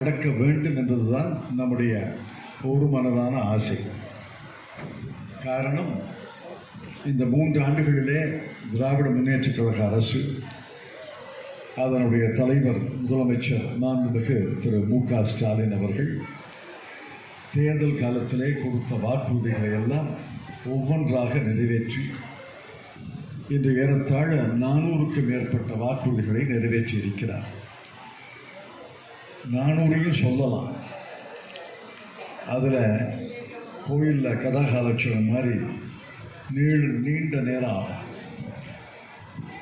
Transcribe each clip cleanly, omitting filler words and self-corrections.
நடக்க வேண்டும் என்பதுதான் நம்முடைய ஒரு மனதான ஆசை. காரணம், இந்த 3 ஆண்டுகளிலே திராவிட முன்னேற்றக் கழக அரசு, அதனுடைய தலைவர் முதலமைச்சர் மாண்புமிகு திரு மு.க. ஸ்டாலின் அவர்கள் தேர்தல் காலத்திலே கொடுத்த வாக்குறுதிகளை எல்லாம் ஒவ்வொன்றாக நிறைவேற்றி இன்று ஏறத்தாழ 400க்கும் மேற்பட்ட வாக்குறுதிகளை நிறைவேற்றி இருக்கிறார். 400 சொல்லலாம். அதில் கோயிலில் கதாகாலட்சணம் மாதிரி நீண்ட நேரம் ஆகும்.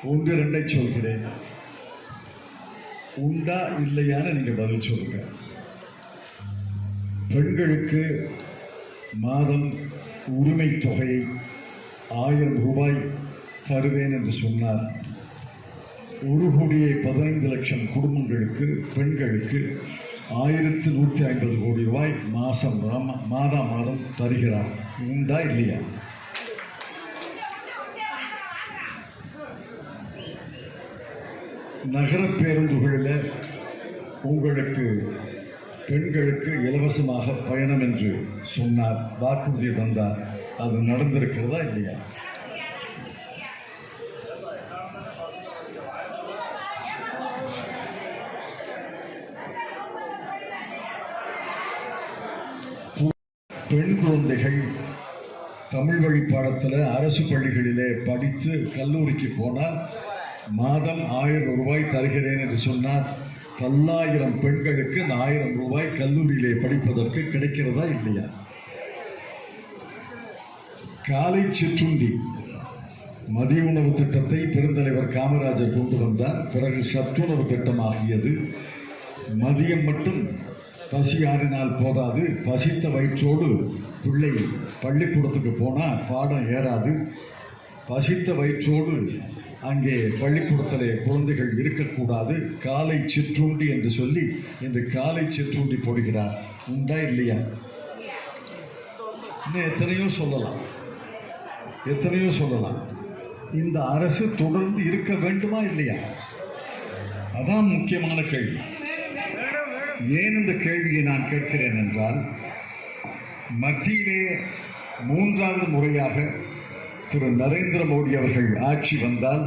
1-2 சொல்கிறேன். உண்டா இல்லையான்னு நீங்கள் பதில் சொல்லுங்க. பெண்களுக்கு மாதம் உரிமை தொகையை 1000 ரூபாய் தருவேன் என்று சொன்னார். 1,15,00,000 குடும்பங்களுக்கு, பெண்களுக்கு 1150 கோடி ரூபாய் மாதம் தருகிறார். உண்டா இல்லையா? நகர பேருந்துகளில் உங்களுக்கு பெண்களுக்கு இலவசமாக பயணம் என்று சொன்னார், வாக்குறுதி தந்தார். அது நடந்திருக்கிறதா இல்லையா? பெண் குழந்தைகள் தமிழ் வழி பாடத்தில் அரசு பள்ளிகளிலே படித்து கல்லூரிக்கு போனால் மாதம் 1000 ரூபாய் தருகிறேன் என்று சொன்னார். 1000 பெண்களுக்கு 1000 ரூபாய் கல்லூரியிலே படிப்பதற்கு கிடைக்கிறதா இல்லையா? காலை சிற்றுண்டி மதிய உணவு திட்டத்தை பெருந்தலைவர் காமராஜர் கொண்டு வந்தார். பிறகு சத்துணவு திட்டமாகியது. மதியம் மட்டும் பசி ஆறினால் போதாது, பசித்த வயிற்றோடு பிள்ளை பள்ளிக்கூடத்துக்கு போனால் பாடம் ஏறாது. பசித்த வயிற்றோடு அங்கே பள்ளிக்கூடத்திலே குழந்தைகள் இருக்கக்கூடாது. காலை சிற்றுண்டி என்று சொல்லி இன்று காலை சிற்றுண்டி போடுகிறார். உண்டா இல்லையா? இன்னும் எத்தனையோ சொல்லலாம். இந்த அரசு தொடர்ந்து இருக்க வேண்டுமா இல்லையா? அதான் முக்கியமான கேள்வி. ஏன் இந்த கேள்வியை நான் கேட்கிறேன் என்றால், மத்தியிலே 3வது முறையாக திரு நரேந்திர மோடி அவர்கள் ஆட்சி வந்தால்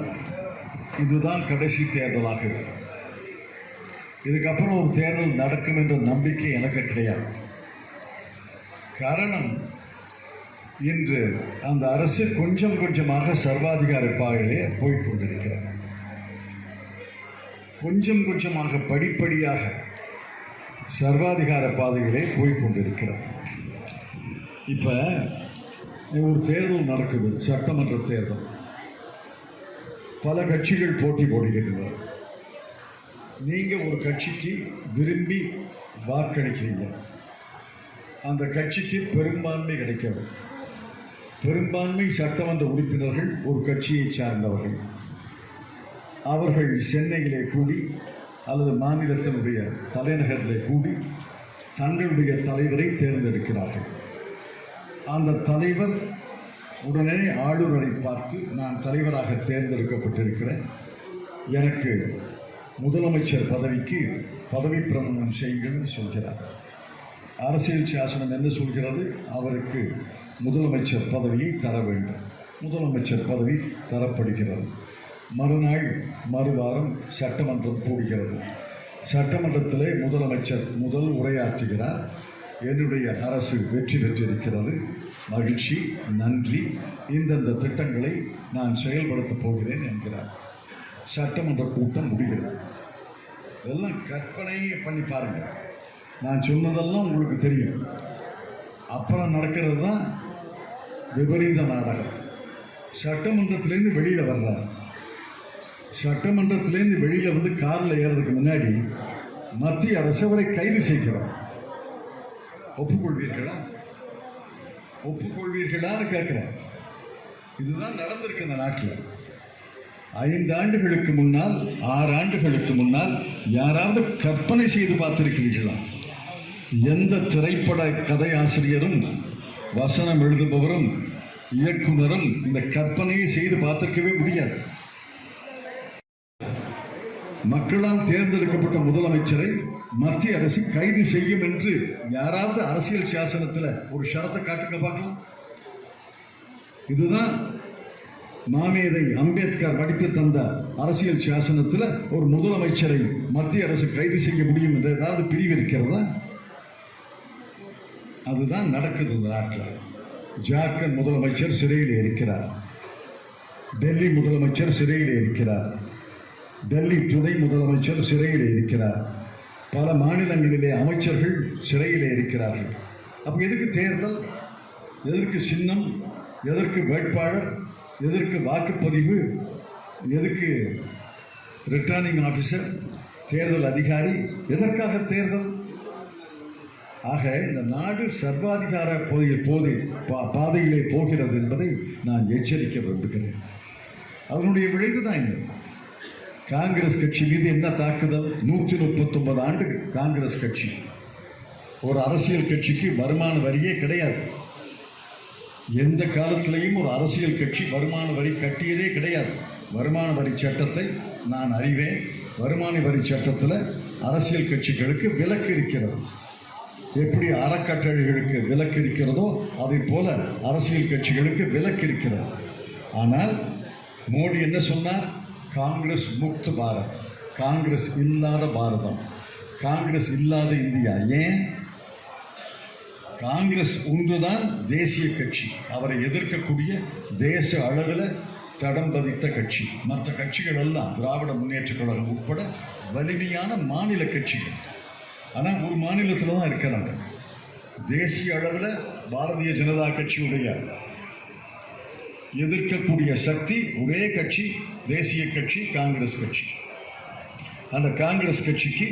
இதுதான் கடைசி தேர்தலாக இருக்கும். இதுக்கப்புறம் ஒரு தேர்தல் நடக்கும் என்ற நம்பிக்கை எனக்கு கிடையாது. காரணம், இன்று அந்த அரசு கொஞ்சம் கொஞ்சமாக சர்வாதிகார பாதையிலே போய்கொண்டிருக்கிறது. கொஞ்சம் கொஞ்சமாக படிப்படியாக சர்வாதிகார பாதையிலே போய்கொண்டிருக்கிறது. இப்போ ஒரு தேர்தல் நடக்குது, சட்டமன்ற தேர்தல். பல கட்சிகள் போட்டி போடுகின்றன. நீங்கள் ஒரு கட்சிக்கு விரும்பி வாக்களிக்கிறீங்க. அந்த கட்சிக்கு பெரும்பான்மை கிடைக்கிறது. பெரும்பான்மை சட்டமன்ற உறுப்பினர்கள் ஒரு கட்சியை சார்ந்தவர்கள். அவர்கள் சென்னையிலே கூடி அல்லது மாநிலத்தினுடைய தலைநகரிலே கூடி தங்களுடைய தலைவரை தேர்ந்தெடுக்கிறார்கள். அந்த தலைவர் உடனே ஆளுநரை பார்த்து, நான் தலைவராக தேர்ந்தெடுக்கப்பட்டிருக்கிறேன், எனக்கு முதலமைச்சர் பதவிக்கு பதவி பிரமாணம் செய்யுங்கள் சொல்கிறார். அரசியல் சாசனம் என்ன சொல்கிறது? அவருக்கு முதலமைச்சர் பதவியை தர வேண்டும். முதலமைச்சர் பதவி தரப்படுகிறது. மறுநாள் மறுவாரம் சட்டமன்றம் கூடுகிறது. சட்டமன்றத்திலே முதலமைச்சர் முதல் உரையாற்றுகிறார். என்னுடைய அரசு வெற்றி பெற்றிருக்கிறது, மகிழ்ச்சி, நன்றி, இந்தந்த திட்டங்களை நான் செயல்படுத்தப் போகிறேன் என்கிறார். சட்டமன்ற கூட்டம் முடிகிறது. இதெல்லாம் கற்பனையை பண்ணி பாருங்கள். நான் சொன்னதெல்லாம் உங்களுக்கு தெரியும். அப்புறம் நடக்கிறது தான் விபரீத நாடகம். சட்டமன்றத்திலேருந்து வெளியில் வர்றார். சட்டமன்றத்திலேருந்து வெளியில் வந்து காரில் ஏறதுக்கு முன்னாடி மத்திய அரசு அவரை கைது செய்கிறார். ஒப்புக்கொள்வீர்களான்னு கேட்கிறேன். இதுதான் நடந்திருக்கு இந்த நாட்டில். 5 ஆண்டுகளுக்கு முன்னால், 6 ஆண்டுகளுக்கு முன்னால் யாராவது கற்பனை செய்து பார்த்திருக்கிறீர்களா? எந்த திரைப்பட கதையாசிரியரும் வசனம் எழுதுபவரும் இயக்குனரும் இந்த கற்பனையை செய்து பார்த்திருக்கவே முடியாது. மக்களால் தேர்ந்தெடுக்கப்பட்ட முதலமைச்சரை மத்திய அரசு கைது செய்யும் என்று யாராவது அரசியல் சாசனத்தில் ஒரு ஷரத்தை காட்டுங்க பார்க்கலாம். இதுதான் மாமேதை அம்பேத்கர் படித்து தந்த அரசியல் சாசனத்தில் ஒரு முதலமைச்சரை மத்திய அரசு கைது செய்ய முடியும் என்று ஏதாவது பிரிவு இருக்கிறதா? அதுதான் நடக்குது இந்த நாட்டில். ஜார்க்கண்ட் முதலமைச்சர் சிறையில் இருக்கிறார், டெல்லி முதலமைச்சர் சிறையில் இருக்கிறார், டெல்லி துணை முதலமைச்சர் சிறையில் இருக்கிறார், பல மாநிலங்களிலே அமைச்சர்கள் சிறையில் இருக்கிறார்கள். அப்ப எதுக்கு தேர்தல்? எதற்கு சின்னம்? எதற்கு வேட்பாளர்? எதற்கு வாக்குப்பதிவு? எதற்கு ரிட்டர்னிங் ஆபீசர், தேர்தல் அதிகாரி? எதற்காக தேர்தல்? ஆக இந்த நாடு சர்வாதிகார பாதையிலே போகிறது என்பதை நான் எச்சரிக்க விரும்புகிறேன். அதனுடைய விளைவு தான் இந்த காங்கிரஸ் கட்சி மீது என்ன தாக்குதல்? 139 ஆண்டு காங்கிரஸ் கட்சி. ஒரு அரசியல் கட்சிக்கு வருமான வரியே கிடையாது. எந்த காலத்திலையும் ஒரு அரசியல் கட்சி வருமான வரி கட்டியதே கிடையாது. வருமான வரி சட்டத்தை நான் அறிவேன். வருமான வரி சட்டத்தில் அரசியல் கட்சிகளுக்கு விலக்கு இருக்கிறது. எப்படி அறக்கட்டளைகளுக்கு விலக்கு இருக்கிறதோ அதை போல அரசியல் கட்சிகளுக்கு விலக்கு இருக்கிறது. ஆனால் மோடி என்ன சொன்னார்? காங்கிரஸ் முக்த் பாரத், காங்கிரஸ் இல்லாத பாரதம், காங்கிரஸ் இல்லாத இந்தியா. ஏன்? காங்கிரஸ் ஒன்றுதான் தேசிய கட்சி, அவரை எதிர்க்கக்கூடிய தேச அளவில் தடம் பதித்த கட்சி. மற்ற கட்சிகள் எல்லாம் திராவிட முன்னேற்ற கழகம் உட்பட வலிமையான மாநில கட்சிகள். ஆனால் ஒரு மாநிலத்தில் தான் இருக்கிறாங்க. தேசிய அளவில் பாரதிய ஜனதா கட்சியுடைய எதிர்க்கக்கூடிய சக்தி ஒரே கட்சி, தேசிய கட்சி காங்கிரஸ் கட்சி. அந்த காங்கிரஸ் கட்சிக்கு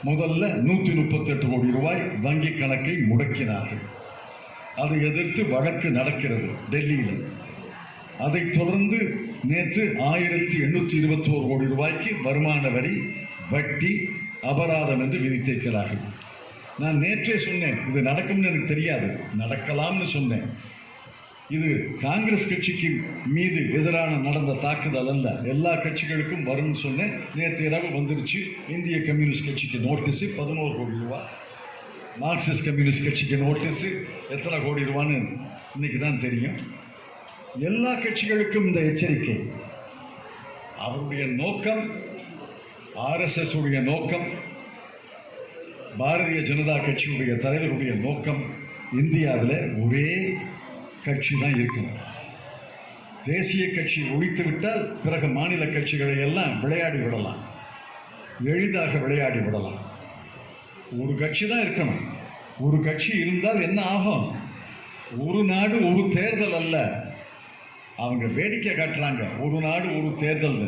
முதல்ல 138 கோடி ரூபாய் வங்கி கணக்கை முடக்கினார்கள். அதை எதிர்த்து வழக்கு நடக்கிறது டெல்லியில். அதைத் தொடர்ந்து நேற்று 1821 கோடி ரூபாய்க்கு வருமான வரி, வட்டி, அபராதம் என்று விதித்திருக்கிறார்கள். நான் நேற்றே சொன்னேன், இது நடக்கும்னு எனக்கு தெரியாது, நடக்கலாம்னு சொன்னேன். இது காங்கிரஸ் கட்சிக்கு மீது எதிரான நடந்த தாக்குதல் அல்ல, எல்லா கட்சிகளுக்கும் வரும்னு சொன்னேன். நேற்று இரவு வந்துருச்சு. இந்திய கம்யூனிஸ்ட் கட்சிக்கு நோட்டீஸு 11 கோடி ரூபா, மார்க்சிஸ்ட் கம்யூனிஸ்ட் கட்சிக்கு நோட்டீஸு எத்தனை கோடி ரூபான்னு இன்னைக்கு தான் தெரியும். எல்லா கட்சிகளுக்கும் இந்த எச்சரிக்கை. அவருடைய நோக்கம், RSS உடைய நோக்கம், பாரதிய ஜனதா கட்சியுடைய தலைவருடைய நோக்கம் இந்தியாவில் ஒரே கட்சி தான் இருக்கணும். தேசிய கட்சி ஒழித்து விட்டால் பிறகு மாநில கட்சிகளை எல்லாம் விளையாடி விடலாம், எளிதாக விளையாடி விடலாம். ஒரு கட்சி தான் இருக்கணும். ஒரு கட்சி இருந்தால் என்ன ஆகும்? ஒரு நாடு ஒரு தேர்தல் அல்ல. அவங்க வேடிக்கை காட்டுறாங்க. ஒரு நாடு ஒரு தேர்தல்,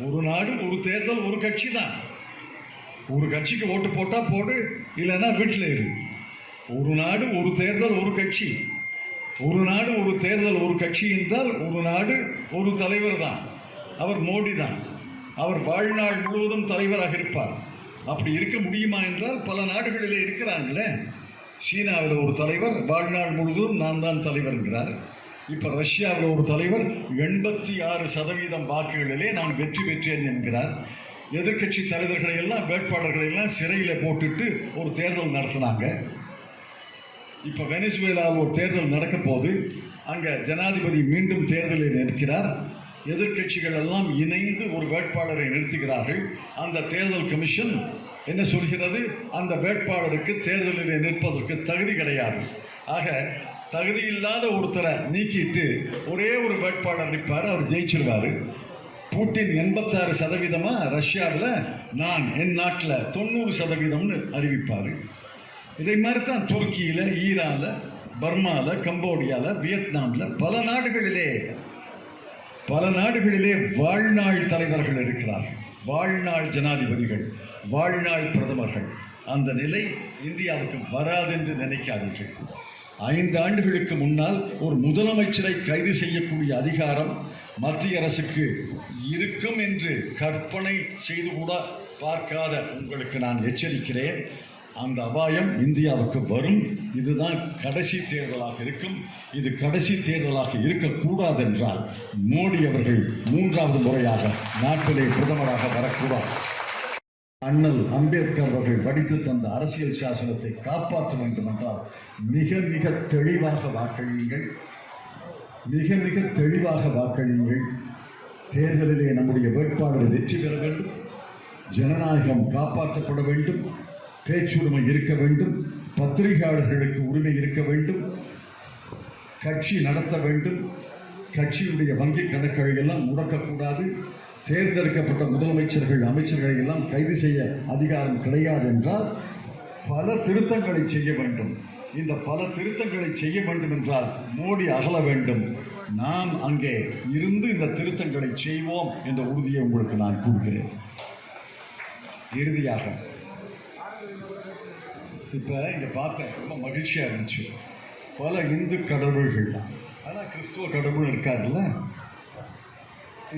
ஒரு நாடு ஒரு தேர்தல், ஒரு கட்சி தான். ஒரு கட்சிக்கு ஓட்டு போட்டா போடு, இல்லைன்னா வீட்டில் இரு. ஒரு நாடு ஒரு தேர்தல் ஒரு கட்சி. ஒரு நாடு ஒரு தேர்தல் ஒரு கட்சி என்றால் ஒரு நாடு ஒரு தலைவர் தான். அவர் மோடி தான். அவர் வாழ்நாள் முழுவதும் தலைவராக இருப்பார். அப்படி இருக்க முடியுமா என்றால் பல நாடுகளிலே இருக்கிறாங்களே. சீனாவில் ஒரு தலைவர் வாழ்நாள் முழுவதும் நான் தான் தலைவர் என்கிறார். இப்போ ரஷ்யாவில் ஒரு தலைவர் 86% வாக்குகளிலே நான் வெற்றி பெற்றேன் என்கிறார். எதிர்கட்சி தலைவர்களை எல்லாம், வேட்பாளர்களை எல்லாம் சிறையில் போட்டுட்டு ஒரு தேர்தல் நடத்தினாங்க. இப்போ வெனிசுவேலாவில் ஒரு தேர்தல் நடக்க போது அங்கே ஜனாதிபதி மீண்டும் தேர்தலில் நிற்கிறார். எதிர்கட்சிகள் எல்லாம் இணைந்து ஒரு வேட்பாளரை நிறுத்துகிறார்கள். அந்த தேர்தல் கமிஷன் என்ன சொல்கிறது? அந்த வேட்பாளருக்கு தேர்தலில் நிற்பதற்கு தகுதி கிடையாது. ஆக தகுதி இல்லாத ஒருத்தரை நீக்கிட்டு ஒரே ஒரு வேட்பாளர் நிற்பார், அவர் ஜெயிச்சிருவார். புட்டின் 86% ரஷ்யாவில், நான் என் நாட்டில் 90%ன்னு அறிவிப்பார். இதை மாதிரி தான் துருக்கியில், ஈரானில், பர்மாவில், கம்போடியாவில், வியட்நாமில் பல நாடுகளிலே வாழ்நாள் தலைவர்கள் இருக்கிறார்கள், வாழ்நாள் ஜனாதிபதிகள், வாழ்நாள் பிரதமர்கள். அந்த நிலை இந்தியாவுக்கு வராது என்று நினைக்காதீர்கள். 5 ஆண்டுகளுக்கு முன்னால் ஒரு முதலமைச்சரை கைது செய்யக்கூடிய அதிகாரம் மத்திய அரசுக்கு இருக்கும் என்று கற்பனை செய்து கூட பார்க்காத உங்களுக்கு நான் எச்சரிக்கிறேன். அந்த அபாயம் இந்தியாவுக்கு வரும். இதுதான் கடைசி தேர்தலாக இருக்கும். இது கடைசி தேர்தலாக இருக்கக்கூடாது என்றால் மோடி அவர்கள் 3வது முறையாக நாட்டிலே பிரதமராக வரக்கூடாது. அண்ணல் அம்பேத்கர் அவர்கள் படித்து தந்த அரசியல் சாசனத்தை காப்பாற்ற வேண்டும் என்றால் மிக மிக தெளிவாக வாக்களியுங்கள். மிக மிக தெளிவாக வாக்களியுங்கள். தேர்தலிலே நம்முடைய வேட்பாளர் வெற்றி பெற வேண்டும். ஜனநாயகம் காப்பாற்றப்பட வேண்டும். பேச்சுரிமை இருக்க வேண்டும். பத்திரிகையாளர்களுக்கு உரிமை இருக்க வேண்டும். கட்சி நடத்த வேண்டும். கட்சியுடைய வங்கி கணக்குகளை எல்லாம் முடக்கக்கூடாது. தேர்ந்தெடுக்கப்பட்ட முதலமைச்சர்கள் அமைச்சர்களை எல்லாம் கைது செய்ய அதிகாரம் கிடையாது என்றால் பல திருத்தங்களை செய்ய வேண்டும். இந்த பல திருத்தங்களை செய்ய வேண்டும் என்றால் மோடி அகல வேண்டும். நாம் அங்கே இருந்து இந்த திருத்தங்களை செய்வோம் என்ற உறுதியை உங்களுக்கு நான் கூறுகிறேன். இறுதியாக இப்போ இங்கே பார்த்தேன், ரொம்ப மகிழ்ச்சியாக இருந்துச்சு. பல இந்து கடவுள்கள் தான், ஆனால் கிறிஸ்துவ கடவுள் இருக்காருல்ல,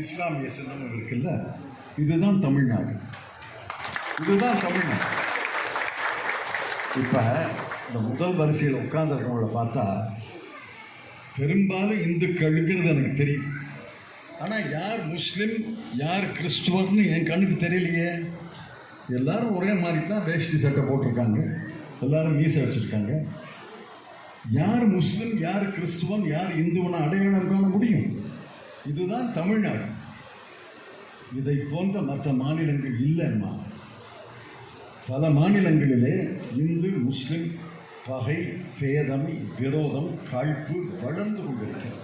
இஸ்லாமிய சின்னமும் இருக்குல்ல. இதுதான் தமிழ்நாடு. இதுதான் தமிழ்நாடு. இப்போ இந்த முதல் வரிசையில் உட்கார்ந்துருக்கவங்கள பார்த்தா பெரும்பாலும் இந்துக்களுங்கிறது எனக்கு தெரியும். ஆனால் யார் முஸ்லீம் யார் கிறிஸ்துவர்னு என் கண்ணுக்கு தெரியலையே. எல்லாரும் ஒரே மாதிரி தான் வேஷ்டி சட்டை போட்டிருக்காங்க, எல்லாரும் மீசை வச்சுருக்காங்க. யார் முஸ்லீம் யார் கிறிஸ்துவன் யார் இந்துவனை அடையாளம் காண முடியும்? இதுதான் தமிழ்நாடு. இதை போன்ற மற்ற மாநிலங்கள் இல்லைம்மா. பல மாநிலங்களிலே இந்து முஸ்லிம் பகை பேதம் விரோதம் காழ்ப்பு வளர்ந்து கொண்டிருக்கிறது.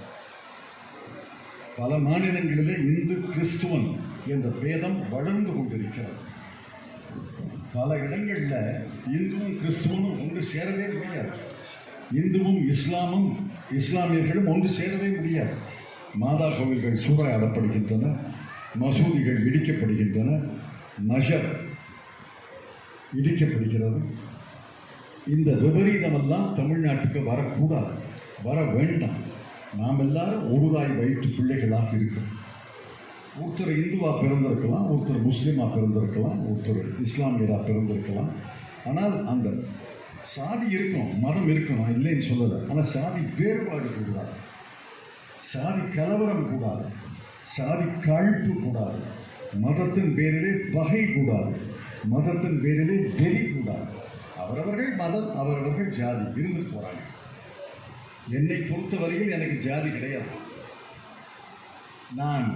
பல மாநிலங்களிலே இந்து கிறிஸ்துவன் என்ற பேதம் வளர்ந்து கொண்டிருக்கிறது. பல இடங்களில் இந்துவும் கிறிஸ்துவனும் ஒன்று சேரவே முடியாது. இந்துவும் இஸ்லாமியர்களும் ஒன்று சேரவே முடியாது. மாதா கோவில்கள் சூறையாடப்படுகின்றன, மசூதிகள் இடிக்கப்படுகின்றன, மஜர் இடிக்கப்படுகிறது. இந்த விபரீதமெல்லாம் தமிழ்நாட்டுக்கு வரக்கூடாது, வர வேண்டாம். நாம் எல்லாரும் ஒருதாய் வயிற்று பிள்ளைகளாக இருக்கிறோம். ஒருத்தர் இந்துவாக பிறந்திருக்கலாம், ஒருத்தர் முஸ்லீமாக பிறந்திருக்கலாம், ஒருத்தர் இஸ்லாமியராக பிறந்திருக்கலாம். ஆனால் அந்த சாதி இருக்கும், மதம் இருக்கும், நான் இல்லைன்னு சொல்லலை. ஆனால் சாதி வேறுபாடு கூடாது, சாதி கலவரம் கூடாது, சாதி காழ்ப்பு கூடாது, மதத்தின் பேரிலே பகை கூடாது, மதத்தின் பேரிலே வெறி கூடாது. அவரவர்கள் மதம் அவரவர்கள் ஜாதி இருந்து போகிறாங்க. என்னை பொறுத்தவரையில் எனக்கு ஜாதி கிடையாது. நான்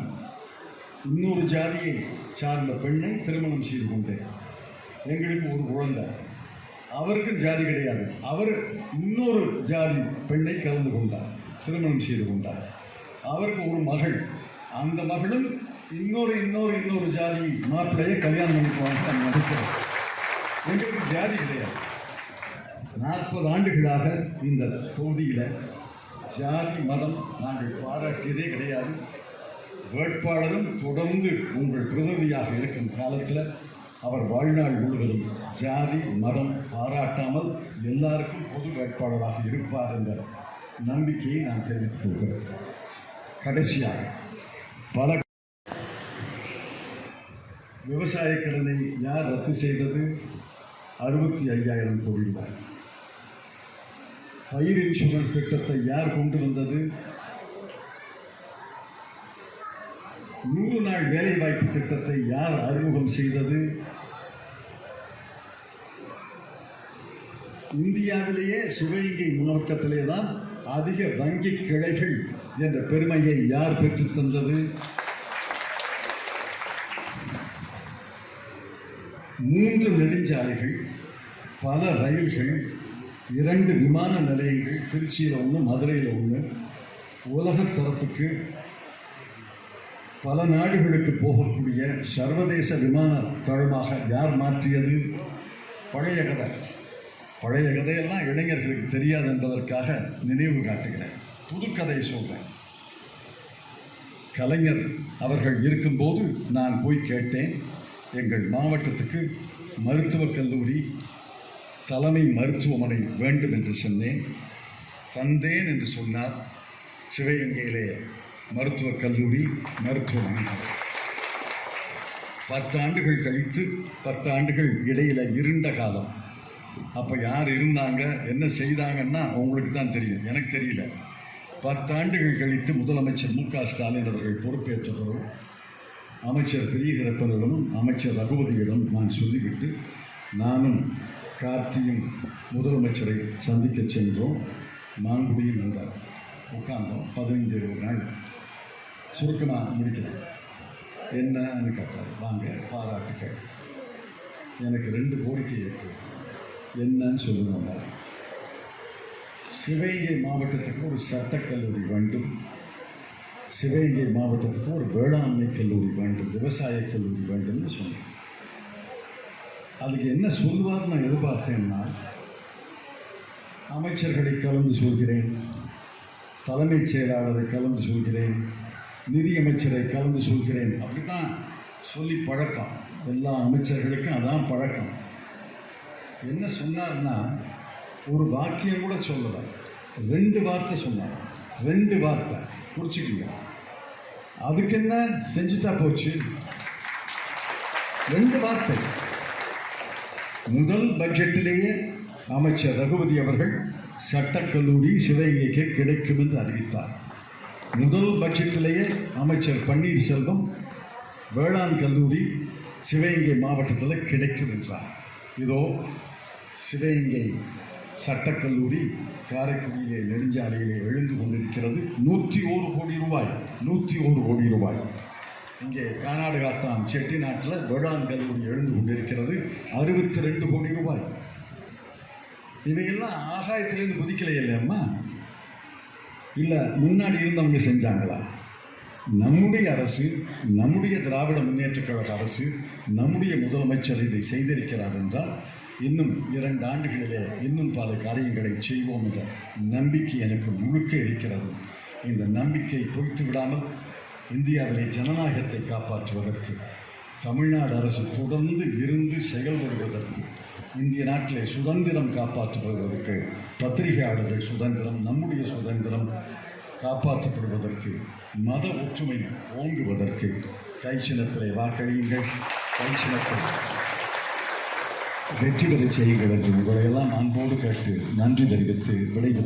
இன்னொரு ஜாதியை சார்ந்த பெண்ணை திருமணம் செய்து கொண்டேன். எங்களுக்கு ஒரு குழந்தை. அவருக்கும் ஜாதி கிடையாது. அவர் இன்னொரு ஜாதி பெண்ணை கலந்து கொண்டார், திருமணம் செய்து கொண்டார். அவருக்கு ஒரு மகள். அந்த மகளும் இன்னொரு ஜாதி மாப்பிள்ளையை கல்யாணம் பண்ணிக்குவாங்க நினைக்கிறேன். எங்களுக்கு ஜாதி கிடையாது. 40 ஆண்டுகளாக இந்த தொகுதியில் ஜாதி மதம் நாங்கள் பாராட்டியதே கிடையாது. வேட்பாளரும் தொடர்ந்து உங்கள் பிரதிநிதியாக இருக்கும் காலத்தில் அவர் வாழ்நாள் முழுவதும் ஜாதி மதம் பாராட்டாமல் எல்லாருக்கும் பொது வேட்பாளராக இருப்பார் என்ற நம்பிக்கையை நான் தெரிவித்துக் கொள்கிறேன். கடைசியாக பல விவசாய கடனை யார் ரத்து செய்தது? 65,000 கோடி ரூபாய். பயிர் இன்சூரன்ஸ் திட்டத்தை யார் கொண்டு வந்தது? 100 நாள் வேலைவாய்ப்பு திட்டத்தை யார் அறிமுகம் செய்தது? இந்தியாவிலேயே சிவகங்கை மாவட்டத்திலே தான் அதிக வங்கி கிளைகள் என்ற பெருமையை யார் பெற்றுத் தந்தது? 3 நெடுஞ்சாலைகள், பல ரயில்கள், 2 விமான நிலையங்கள், திருச்சியில் 1 மதுரையில் 1, உலகத்தரத்துக்கு பல நாடுகளுக்கு போகக்கூடிய சர்வதேச விமான தளமாக யார் மாற்றியது? பழைய கதையெல்லாம் இளைஞர்களுக்கு தெரியாது என்பதற்காக நினைவு காட்டுகிறேன். புதுக்கதையை சொல்கிறேன். கலைஞர் அவர்கள் இருக்கும்போது நான் போய் கேட்டேன், எங்கள் மாவட்டத்துக்கு மருத்துவக் கல்லூரி தலைமை மருத்துவமனை வேண்டும் என்று சொன்னேன். தந்தேன் என்று சொன்னார். சிவகங்கையிலே மருத்துவக் கல்லூரி மருத்துவமனை 10 ஆண்டுகள் கழித்து 10 ஆண்டுகள் இடையில இருண்ட காலம். அப்போ யார் இருந்தாங்க, என்ன செய்தாங்கன்னா உங்களுக்கு தான் தெரியும், எனக்கு தெரியல. 10 ஆண்டுகள் கழித்து முதலமைச்சர் மு.க. ஸ்டாலின் அவர்கள் பொறுப்பேற்றவரும் அமைச்சர் பெரியகரப்பனிடமும் அமைச்சர் ரகுபதியிடம் நான் சொல்லிவிட்டு நானும் கார்த்தியும் முதலமைச்சரை சந்திக்க சென்றோம். மாங்குடியும் வந்தார். உட்கார்ந்தோம். 15 நாள் சுருக்கமாக முடிக்கலாம். என்னன்னு கேட்டார். வாங்க பாராட்டுக்கள். எனக்கு 2 கோரிக்கை இருக்கு, என்னன்னு சொல்லுங்க. சிவகங்கை மாவட்டத்துக்கு ஒரு சட்டக்கல்லூரி வேண்டும், சிவகங்கை மாவட்டத்துக்கு ஒரு வேளாண்மை கல்லூரி வேண்டும், விவசாய கல்லூரி வேண்டும்னு சொன்னேன். அதுக்கு என்ன சொல்லுவார் நான் எதிர்பார்த்தேன்னா, அமைச்சர்களை கலந்து சொல்கிறேன், தலைமைச் செயலாளரை கலந்து சொல்கிறேன், நிதியமைச்சரை கலந்து சொல்கிறேன், அப்படித்தான் சொல்லி பழக்கம். எல்லா அமைச்சர்களுக்கும் அதான் பழக்கம். என்ன சொன்னார்னா, ஒரு வாக்கியம் கூட சொல்லலை, 2 வார்த்தை சொன்னார். 2 வார்த்தை குறிச்சிக்கீங்க. அதுக்கு என்ன செஞ்சுட்டா போச்சு. 2 வார்த்தை. முதல் பட்ஜெட்டிலேயே அமைச்சர் ரகுபதி அவர்கள் சட்டக்கல்லூரி சிவகங்கைக்கு கிடைக்கும் என்று அறிவித்தார். முதல் பட்ஜெட்டிலேயே அமைச்சர் பன்னீர்செல்வம் வேளாண் கல்லூரி சிவகங்கை மாவட்டத்தில் கிடைக்கும் என்றார். இதோ சிவகங்கை சட்டக்கல்லூரி காரைக்குடியிலே நெடுஞ்சாலையிலே எழுந்து கொண்டிருக்கிறது. 101 கோடி ரூபாய். 101 கோடி ரூபாய். இங்கே கர்நாடகாத்தான் செட்டிநாட்டில் வேளாண் கல்லூரி எழுந்து கொண்டிருக்கிறது. 62 கோடி ரூபாய். இவையெல்லாம் ஆகாயத்திலேருந்து குதிக்கலை இல்லையம்மா, இல்லை முன்னாடி இருந்தவங்க செஞ்சாங்களா? நம்முடைய அரசு, நம்முடைய திராவிட முன்னேற்றக் கழக அரசு, நம்முடைய முதலமைச்சர் இதை செய்திருக்கிறார் என்றால் இன்னும் 2 ஆண்டுகளிலே இன்னும் பல காரியங்களை செய்வோம் என்ற நம்பிக்கை எனக்கு முழுக்க இருக்கிறது. இந்த நம்பிக்கை பொய்த்து விடாமல் இந்தியாவிலே ஜனநாயகத்தை காப்பாற்றுவதற்கு, தமிழ்நாடு அரசு தொடர்ந்து இருந்து செயல்படுவதற்கு, இந்திய நாட்டிலே சுதந்திரம் காப்பாற்றுவதற்கு, பத்திரிகையாளர்கள் சுதந்திரம், நம்முடைய சுதந்திரம் காப்பாற்றப்படுவதற்கு, மத ஒற்றுமை ஓங்குவதற்கு கைச்சின்னத்திலே வாக்களியுங்கள், கைச்சின்னத்தில் வெற்றி பெற செய்யுங்கள் என்று உங்களையெல்லாம் அன்போடு கேட்டு நன்றி தெரிவித்து விடைபெற்று